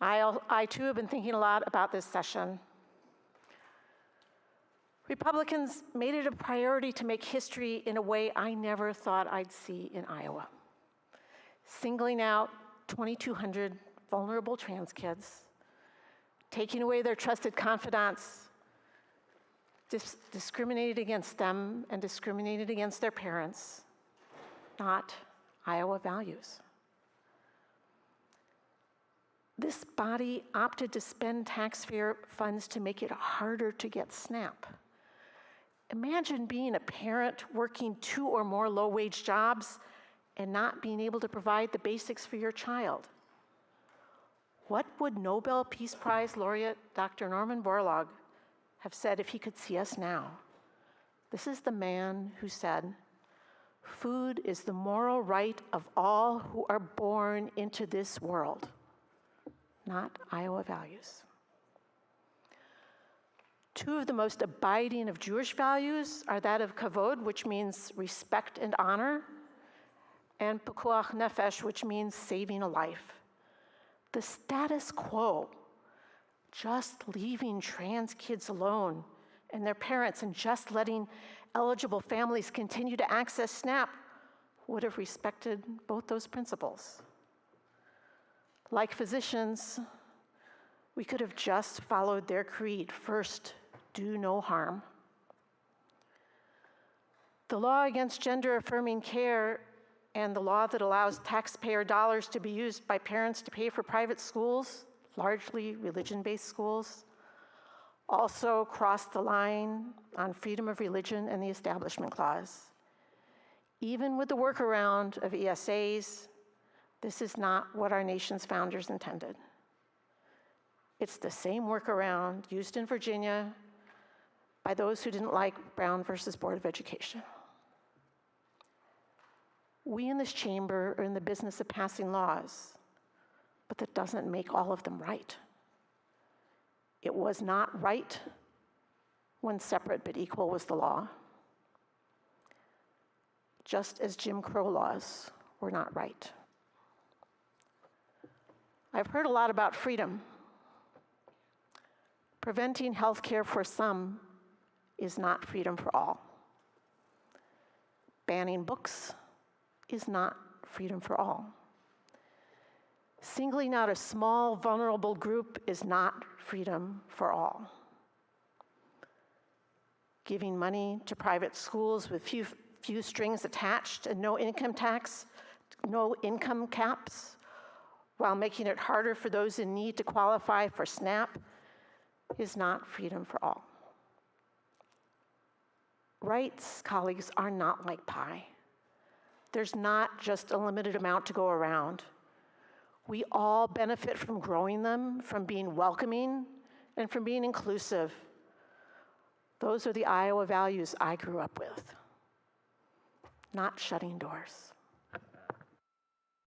I too have been thinking a lot about this session. Republicans made it a priority to make history in a way I never thought I'd see in Iowa. Singling out 2,200 vulnerable trans kids, taking away their trusted confidants, discriminated against them and discriminated against their parents, not Iowa values. This body opted to spend taxpayer funds to make it harder to get SNAP. Imagine being a parent working 2 or more low-wage jobs and not being able to provide the basics for your child. What would Nobel Peace Prize laureate Dr. Norman Borlaug have said if he could see us now? This is the man who said, "Food is the moral right of all who are born into this world," not Iowa values. 2 of the most abiding of Jewish values are that of kavod, which means respect and honor, and pekuach nefesh, which means saving a life. The status quo, just leaving trans kids alone and their parents and just letting eligible families continue to access SNAP, would have respected both those principles. Like physicians, we could have just followed their creed: first, do no harm. The law against gender-affirming care and the law that allows taxpayer dollars to be used by parents to pay for private schools, largely religion-based schools, also crossed the line on freedom of religion and the Establishment Clause. Even with the workaround of ESAs, this is not what our nation's founders intended. It's the same workaround used in Virginia by those who didn't like Brown versus Board of Education. We in this chamber are in the business of passing laws, but that doesn't make all of them right. It was not right when separate but equal was the law, just as Jim Crow laws were not right. I've heard a lot about freedom. Preventing health care for some is not freedom for all. Banning books is not freedom for all. Singling out a small, vulnerable group is not freedom for all. Giving money to private schools with few strings attached and no income tax, no income caps, while making it harder for those in need to qualify for SNAP, is not freedom for all. Rights, colleagues, are not like pie. There's not just a limited amount to go around. We all benefit from growing them, from being welcoming, and from being inclusive. Those are the Iowa values I grew up with, not shutting doors.